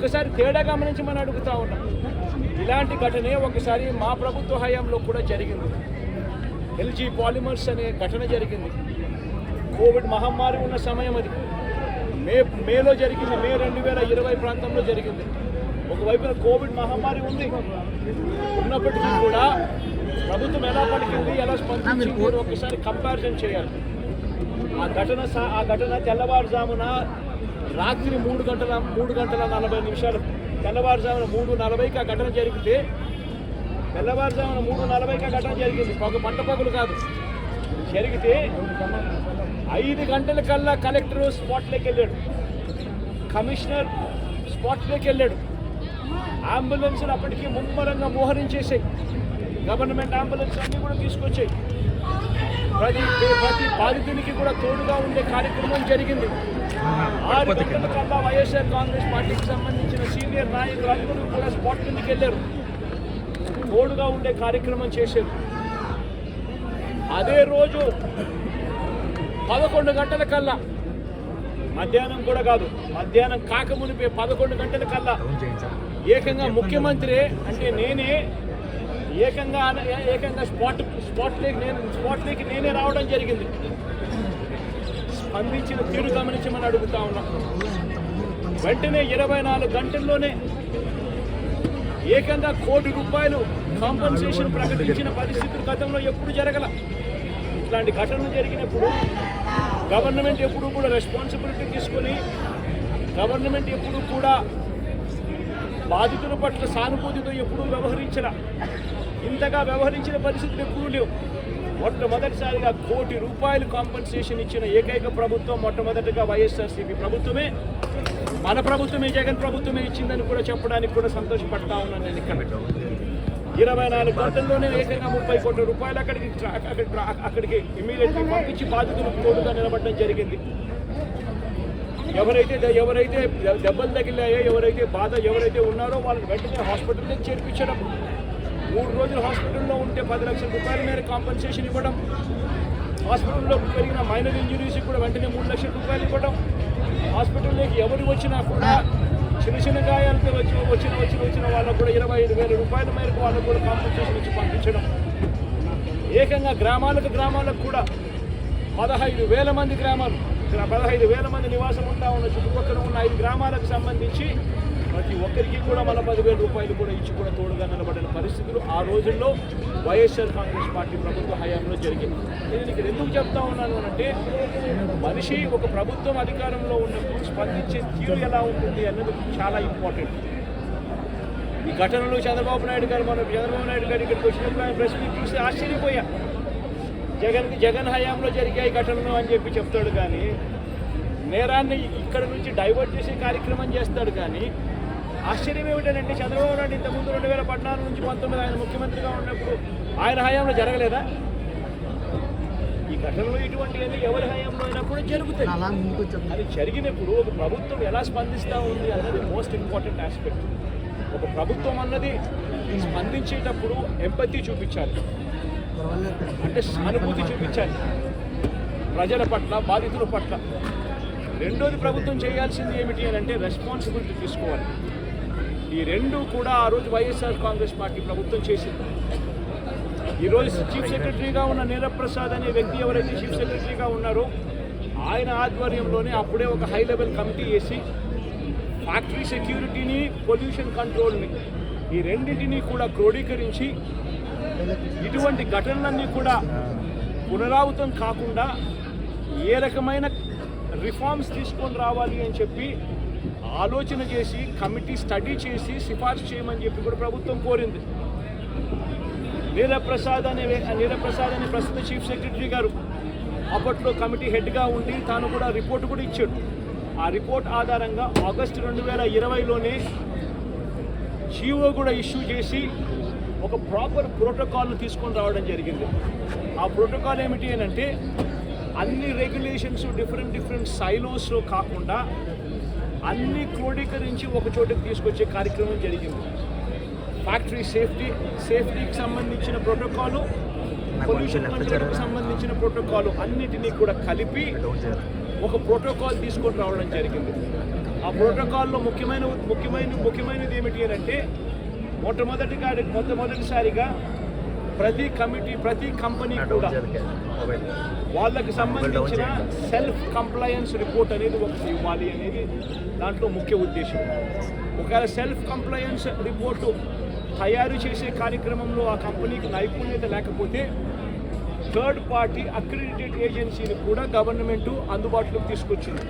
ఒకసారి తేడా గమనించమని అడుగుతా ఉన్నాం. ఇలాంటి ఘటనే ఒకసారి మా ప్రభుత్వ హయాంలో కూడా జరిగింది. ఎల్జీ పాలిమర్స్ అనే ఘటన జరిగింది. కోవిడ్ మహమ్మారి ఉన్న సమయం అది. మేలో జరిగింది. మే 2020 ప్రాంతంలో జరిగింది. ఒకవైపున కోవిడ్ మహమ్మారి ఉంది. ఉన్నప్పటికీ కూడా ప్రభుత్వం ఎలా పలికింది, ఎలా స్పందించింది ఒకసారి కంపారిజన్ చేయాలి. ఆ ఘటన తెల్లవారుజామున రాత్రి 3:40 తెల్లవారుజామున 3:40కి ఆ ఘటన జరిగితే తెల్లవారుజామున 3:40కి ఆ ఘటన జరిగింది. పంట పగులు కాదు. జరిగితే 5 గంటల కల్లా కలెక్టర్ స్పాట్లోకి వెళ్ళాడు, కమిషనర్ స్పాట్లోకి వెళ్ళాడు. అంబులెన్సులు అప్పటికి ముమ్మరంగా మోహరించేసాయి. గవర్నమెంట్ అంబులెన్స్ అన్నీ కూడా తీసుకొచ్చాయి. ప్రతి బాధితునికి కూడా తోడుగా ఉండే కార్యక్రమం జరిగింది. 6 గంటల కల్లా వైఎస్ఆర్ కాంగ్రెస్ పార్టీకి సంబంధించిన సీనియర్ నాయకులు అందరూ కూడా స్పాట్ కిందకి వెళ్ళారు, తోడుగా ఉండే కార్యక్రమం చేశారు. అదే రోజు 11 గంటల కల్లా, మధ్యాహ్నం కూడా కాదు, మధ్యాహ్నం కాకమునిపే 11 గంటల కల్లా ఏకంగా ముఖ్యమంత్రి అంటే నేనే ఏకంగా స్పాట్లోకి నేనే రావడం జరిగింది. స్పందించిన తీరు గమనించమని అడుగుతా ఉన్నా. వెంటనే 24 గంటల్లోనే ఏకంగా ₹1 కోటి కాంపన్సేషన్ ప్రకటించిన పరిస్థితులు గతంలో ఎప్పుడు జరగల. ఇట్లాంటి ఘటనలు జరిగినప్పుడు గవర్నమెంట్ ఎప్పుడూ కూడా రెస్పాన్సిబిలిటీ తీసుకొని గవర్నమెంట్ ఎప్పుడూ కూడా బాధితుల పట్ల సానుభూతితో ఎప్పుడూ వ్యవహరించరా. ఇంతగా వ్యవహరించిన పరిస్థితులు ఎప్పుడూ లేవు. మొట్టమొదటిసారిగా ₹1 కోటి కాంపన్సేషన్ ఇచ్చిన ఏకైక ప్రభుత్వం మొట్టమొదటిగా వైఎస్ఆర్సీపీ ప్రభుత్వమే, మన ప్రభుత్వమే, జగన్ ప్రభుత్వమే ఇచ్చిందని కూడా చెప్పడానికి కూడా సంతోషపడతా ఉన్నాను. నేను ఇక్కడ 24 గంటల్లోనే ఏకంగా ₹30 కోట్ల అక్కడికి ఇమీడియట్గా పంపించి బాధితులకు తోడుగా నిలబడడం జరిగింది. ఎవరైతే దెబ్బలు తగిలాయో, ఎవరైతే ఉన్నారో వాళ్ళని వెంటనే హాస్పిటల్కి చేర్పించడం, 3 రోజులు హాస్పిటల్లో ఉంటే ₹10 లక్షల మేర కాంపన్సేషన్ ఇవ్వడం, హాస్పిటల్లో పెరిగిన మైనర్ ఇంజురీస్కి కూడా వెంటనే ₹3 లక్షలు ఇవ్వడం, హాస్పిటల్లోకి ఎవరు వచ్చినా కూడా చిన్న గాయాలతో వచ్చిన వాళ్ళకు కూడా ₹25,000 మేరకు వాళ్ళకు కూడా కాంపన్సేషన్ ఇచ్చి పంపించడం. ఏకంగా గ్రామాలకు కూడా 15,000 మంది గ్రామాలు, 15,000 మంది నివాసం ఉంటా ఉన్న చుట్టుపక్కల ఉన్న 5 గ్రామాలకు సంబంధించి ప్రతి ఒక్కరికి కూడా మన ₹10,000 కూడా ఇచ్చి కూడా తోడుగా నిలబడిన పరిస్థితులు ఆ రోజుల్లో వైఎస్ఆర్ కాంగ్రెస్ పార్టీ ప్రభుత్వ హయాంలో జరిగింది. నేను ఇక్కడ ఎందుకు చెప్తా ఉన్నాను అంటే, మనిషి ఒక ప్రభుత్వం అధికారంలో ఉన్నప్పుడు స్పందించే తీరు ఎలా ఉంటుంది అన్నది చాలా ఇంపార్టెంట్. ఈ ఘటనలో చంద్రబాబు నాయుడు గారు ఇక్కడికి వచ్చినప్పుడు ఆయన ప్రెస్ మీట్ చూస్తే ఆశ్చర్యపోయా. జగన్ హయాంలో జరిగాయి ఘటనలు అని చెప్పి చెప్తాడు, కానీ నేరాన్ని ఇక్కడ నుంచి డైవర్ట్ చేసే కార్యక్రమం చేస్తాడు. కానీ ఆశ్చర్యం ఏమిటంటే, చంద్రబాబు నాయుడు ఇంతకుముందు 2014 నుంచి 19 ఆయన ముఖ్యమంత్రిగా ఉన్నప్పుడు ఆయన హయాంలో జరగలేదా? ఈ ఘటనలు ఇటువంటివన్నీ ఎవరి హయాంలో అయినా కూడా జరుగుతాయి. అది జరిగినప్పుడు ఒక ప్రభుత్వం ఎలా స్పందిస్తూ ఉంది అన్నది మోస్ట్ ఇంపార్టెంట్ ఆస్పెక్ట్. ఒక ప్రభుత్వం అన్నది స్పందించేటప్పుడు ఎంపతి చూపించాలి, అంటే సానుభూతి చూపించాలి ప్రజల పట్ల, బాధితుల పట్ల. రెండోది ప్రభుత్వం చేయాల్సింది ఏమిటి అని అంటే రెస్పాన్సిబిలిటీ తీసుకోవాలి. ఈ రెండు కూడా ఆ రోజు వైఎస్ఆర్ కాంగ్రెస్ పార్టీ ప్రభుత్వం చేసింది. ఈరోజు చీఫ్ సెక్రటరీగా ఉన్న నీరప్రసాద్ అనే వ్యక్తి ఎవరైతే చీఫ్ సెక్రటరీగా ఉన్నారో ఆయన ఆధ్వర్యంలోనే అప్పుడే ఒక హై లెవెల్ కమిటీ వేసి ఫ్యాక్టరీ సెక్యూరిటీని, పొల్యూషన్ కంట్రోల్ని, ఈ రెండింటినీ కూడా క్రోడీకరించి ఇటువంటి ఘటనలన్నీ కూడా పునరావృతం కాకుండా ఏ రకమైన రిఫార్మ్స్ తీసుకొని రావాలి అని చెప్పి ఆలోచన చేసి కమిటీ స్టడీ చేసి సిఫార్సు చేయమని చెప్పి కూడా ప్రభుత్వం కోరింది. నీరప్రసాద్ అనే ప్రస్తుత చీఫ్ సెక్రటరీ గారు అప్పట్లో కమిటీ హెడ్గా ఉండి తాను కూడా రిపోర్ట్ కూడా ఇచ్చాడు. ఆ రిపోర్ట్ ఆధారంగా ఆగస్టు 2020లోనే జీవో కూడా ఇష్యూ చేసి ఒక ప్రాపర్ ప్రోటోకాల్ను తీసుకొని రావడం జరిగింది. ఆ ప్రోటోకాల్ ఏమిటి అని అంటే, అన్ని రెగ్యులేషన్స్ డిఫరెంట్ సైలోస్లో కాకుండా అన్ని క్రోడీకరించి ఒక చోటకి తీసుకొచ్చే కార్యక్రమం జరిగింది. ఫ్యాక్టరీ సేఫ్టీకి సంబంధించిన ప్రోటోకాలు, పొల్యూషన్ కంట్రోల్కి సంబంధించిన ప్రోటోకాలు అన్నిటినీ కూడా కలిపి ఒక ప్రోటోకాల్ తీసుకొని రావడం జరిగింది. ఆ ప్రోటోకాల్లో ముఖ్యమైనది ఏమిటి అంటే మొట్టమొదటిసారిగా ప్రతి కంపెనీ కూడా వాళ్ళకి సంబంధించిన సెల్ఫ్ కంప్లయన్స్ రిపోర్ట్ అనేది ఒకటి ఇవ్వాలి అనేది దాంట్లో ముఖ్య ఉద్దేశం. ఒకవేళ సెల్ఫ్ కంప్లయన్స్ రిపోర్టు తయారు చేసే కార్యక్రమంలో ఆ కంపెనీకి నైపుణ్యత లేకపోతే థర్డ్ పార్టీ అక్రిడిటెడ్ ఏజెన్సీని కూడా గవర్నమెంట్ అందుబాటులోకి తీసుకొచ్చింది.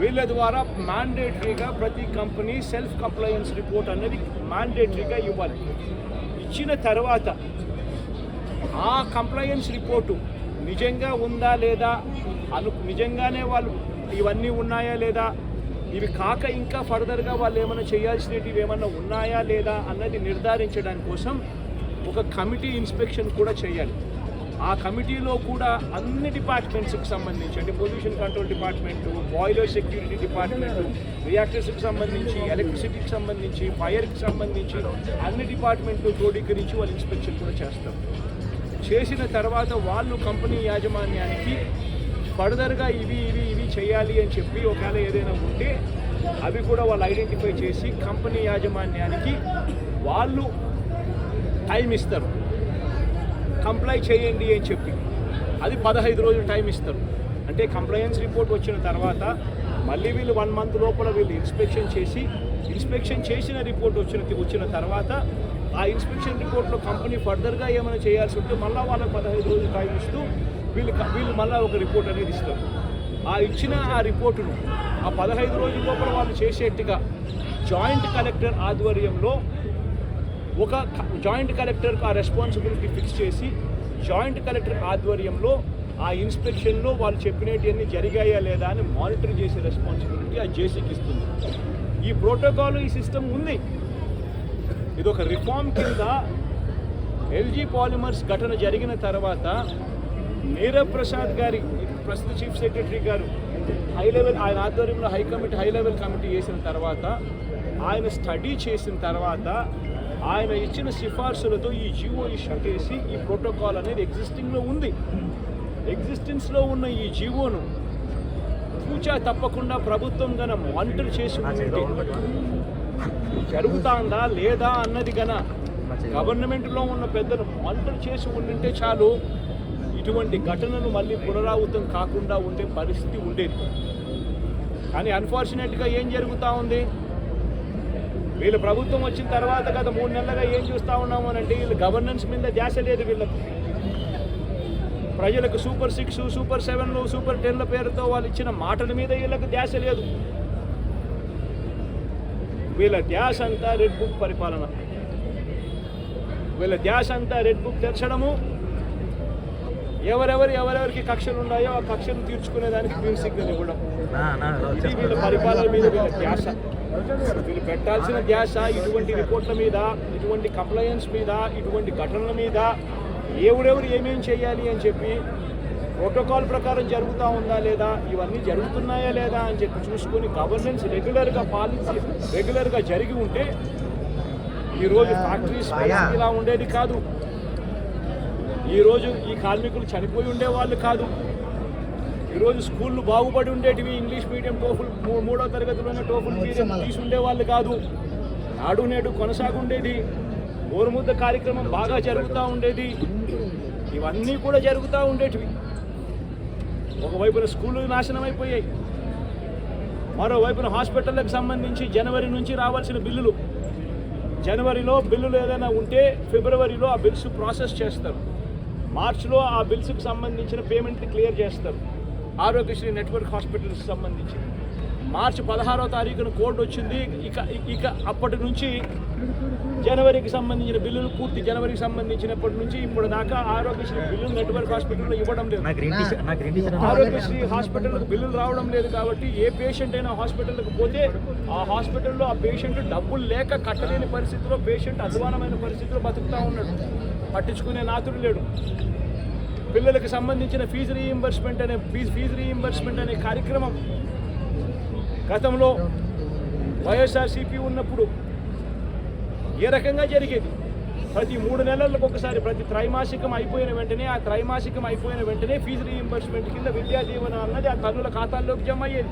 వీళ్ళ ద్వారా మ్యాండేటరీగా ప్రతి కంపెనీ సెల్ఫ్ కంప్లయన్స్ రిపోర్ట్ అనేది మ్యాండేటరీగా ఇవ్వాలి. ఇచ్చిన తర్వాత ఆ కంప్లయన్స్ రిపోర్టు నిజంగా ఉందా లేదా నిజంగానే వాళ్ళు ఇవన్నీ ఉన్నాయా లేదా, ఇవి కాక ఇంకా ఫర్దర్గా వాళ్ళు ఏమైనా చేయాల్సినవి ఏమన్నా ఉన్నాయా లేదా అన్నది నిర్ధారించడానికి కోసం ఒక కమిటీ ఇన్స్పెక్షన్ కూడా చేయాలి. ఆ కమిటీలో కూడా అన్ని డిపార్ట్మెంట్స్కి సంబంధించి అంటే pollution control department, boiler security department, రియాక్టర్స్కి సంబంధించి, ఎలక్ట్రిసిటీకి సంబంధించి, ఫైర్కి సంబంధించి అన్ని డిపార్ట్మెంట్లు క్రోడీకరించి వాళ్ళు ఇన్స్పెక్షన్ కూడా చేస్తారు. చేసిన తర్వాత వాళ్ళు కంపెనీ యాజమాన్యానికి ఫర్దర్గా ఇవి చేయాలి అని చెప్పి ఒకవేళ ఏదైనా ఉంటే అవి కూడా వాళ్ళు ఐడెంటిఫై చేసి కంపెనీ యాజమాన్యానికి వాళ్ళు టైం ఇస్తారు, కంప్లై చేయండి అని చెప్పి. అది 15 రోజులు టైం ఇస్తారు. అంటే కంప్లయన్స్ రిపోర్ట్ వచ్చిన తర్వాత మళ్ళీ వీళ్ళు 1 month లోపల వీళ్ళు ఇన్స్పెక్షన్ చేసిన రిపోర్ట్ వచ్చిన తర్వాత ఆ ఇన్స్పెక్షన్ రిపోర్ట్లో కంపెనీ ఫర్దర్గా ఏమైనా చేయాల్సి ఉంటే మళ్ళీ వాళ్ళకి 15 రోజులు టైం ఇస్తూ వీళ్ళు మళ్ళీ ఒక రిపోర్ట్ అనేది ఇస్తారు. ఆ రిపోర్టును ఆ 15 రోజుల లోపల వాళ్ళు చేసేట్టుగా జాయింట్ కలెక్టర్ ఆధ్వర్యంలో ఒక జాయింట్ కలెక్టర్కి ఆ రెస్పాన్సిబిలిటీ ఫిక్స్ చేసి జాయింట్ కలెక్టర్ ఆధ్వర్యంలో ఆ ఇన్స్పెక్షన్లో వాళ్ళు చెప్పినవన్నీ జరిగాయా లేదా అని మానిటర్ చేసే రెస్పాన్సిబిలిటీ ఆ జేసీకి ఇస్తుంది. ఈ ప్రోటోకాల్ ఈ సిస్టమ్ ఉంది. ఇది ఒక రిఫార్మ్ కింద ఎల్జీ పాలిమర్స్ ఘటన జరిగిన తర్వాత నీరవ్ ప్రసాద్ గారి ప్రస్తుత చీఫ్ సెక్రటరీ గారు ఆయన ఆధ్వర్యంలో హై లెవెల్ కమిటీ వేసిన తర్వాత ఆయన స్టడీ చేసిన తర్వాత ఆయన ఇచ్చిన సిఫార్సులతో ఈ జీవో ఇష్యూ చేసి ఈ ప్రోటోకాల్ అనేది ఎగ్జిస్టెన్స్లో ఉన్న ఈ జీవోను తూచా తప్పకుండా ప్రభుత్వం గన మానిటర్ చేసి ఉంటే జరుగుతుందా లేదా అన్నది గన గవర్నమెంట్లో ఉన్న పెద్దలు మానిటర్ చేసి ఉండింటే చాలు ఇటువంటి ఘటనలు మళ్ళీ పునరావృతం కాకుండా ఉండే పరిస్థితి ఉండేది. కానీ అన్ఫార్చునేట్గా ఏం జరుగుతూ ఉంది, వీళ్ళ ప్రభుత్వం వచ్చిన తర్వాత గత 3 నెలలుగా ఏం చూస్తూ ఉన్నాము అని అంటే వీళ్ళు గవర్నెన్స్ మీద ధ్యాస లేదు. వీళ్ళకు ప్రజలకు సూపర్ 6, సూపర్ 7, సూపర్ 10 పేరుతో వాళ్ళు ఇచ్చిన మాటల మీద వీళ్ళకు ధ్యాస లేదు. వీళ్ళ ధ్యాస అంతా రెడ్ బుక్ పరిపాలన, వీళ్ళ ధ్యాస అంతా రెడ్ బుక్ తెరచడము, ఎవరెవరికి కక్షలు ఉన్నాయో ఆ కక్షలు తీర్చుకునేదానికి గ్రీన్ సిగ్నల్ ఇవ్వడం. ఇది వీళ్ళ పరిపాలన మీద వీళ్ళ ధ్యాస. వీళ్ళు పెట్టాల్సిన ధ్యాస ఇటువంటి రిపోర్ట్ల మీద, ఇటువంటి కంప్లయన్స్ మీద, ఇటువంటి ఘటనల మీద ఎవరెవరు ఏమేం చేయాలి అని చెప్పి ప్రోటోకాల్ ప్రకారం జరుగుతూ ఉందా లేదా, ఇవన్నీ జరుగుతున్నాయా లేదా అని చెప్పి చూసుకొని గవర్నెన్స్ రెగ్యులర్గా జరిగి ఉంటే ఈరోజు ఫ్యాక్టరీస్ ఇలా ఉండేది కాదు. ఈరోజు ఈ కార్మికులు చనిపోయి ఉండేవాళ్ళు కాదు. ఈరోజు స్కూళ్ళు బాగుపడి ఉండేటివి. ఇంగ్లీష్ మీడియం టోఫుల్ 3వ తరగతిలోనే టోఫుల్ మీడియం తీసి ఉండేవాళ్ళు కాదు. నాడు నేడు కొనసాగుండేది. గోరుముద్ద కార్యక్రమం బాగా జరుగుతూ ఉండేది. ఇవన్నీ కూడా జరుగుతూ ఉండేటివి. ఒకవైపున స్కూళ్ళు నాశనం అయిపోయాయి, మరోవైపున హాస్పిటళ్ళకి సంబంధించి జనవరి నుంచి రావాల్సిన బిల్లులు, జనవరిలో బిల్లులు ఏదైనా ఉంటే ఫిబ్రవరిలో ఆ బిల్స్ ప్రాసెస్ చేస్తారు, మార్చిలో ఆ బిల్స్కి సంబంధించిన పేమెంట్ని క్లియర్ చేస్తారు. ఆరోగ్యశ్రీ నెట్వర్క్ హాస్పిటల్స్కి సంబంధించి మార్చి 16వ తారీఖున కోడ్ వచ్చింది. ఇక అప్పటి నుంచి జనవరికి సంబంధించిన బిల్లులు పూర్తి జనవరికి సంబంధించినప్పటి నుంచి ఇప్పుడు దాకా ఆరోగ్యశ్రీ బిల్లులు నెట్వర్క్ హాస్పిటల్లో ఇవ్వడం లేదు. ఆరోగ్యశ్రీ హాస్పిటల్కి బిల్లులు రావడం లేదు. కాబట్టి ఏ పేషెంట్ అయినా హాస్పిటల్కి పోతే ఆ హాస్పిటల్లో ఆ పేషెంట్ డబ్బులు లేక కట్టలేని పరిస్థితిలో, పేషెంట్ అధ్వానమైన పరిస్థితిలో బతుకుతూ ఉన్నాడు. పట్టించుకునే నాతుడు లేడు. పిల్లలకు సంబంధించిన ఫీజు రీయింబర్స్మెంట్ అనే కార్యక్రమం గతంలో వైఎస్ఆర్సీపీ ఉన్నప్పుడు ఏ రకంగా జరిగేది, ప్రతి 3 నెలలకు ఒకసారి ప్రతి త్రైమాసికం అయిపోయిన వెంటనే ఫీజు రీయింబర్స్మెంట్ కింద విద్యా దీవెన అన్నది ఆ తల్లుల ఖాతాల్లోకి జమ అయ్యేది.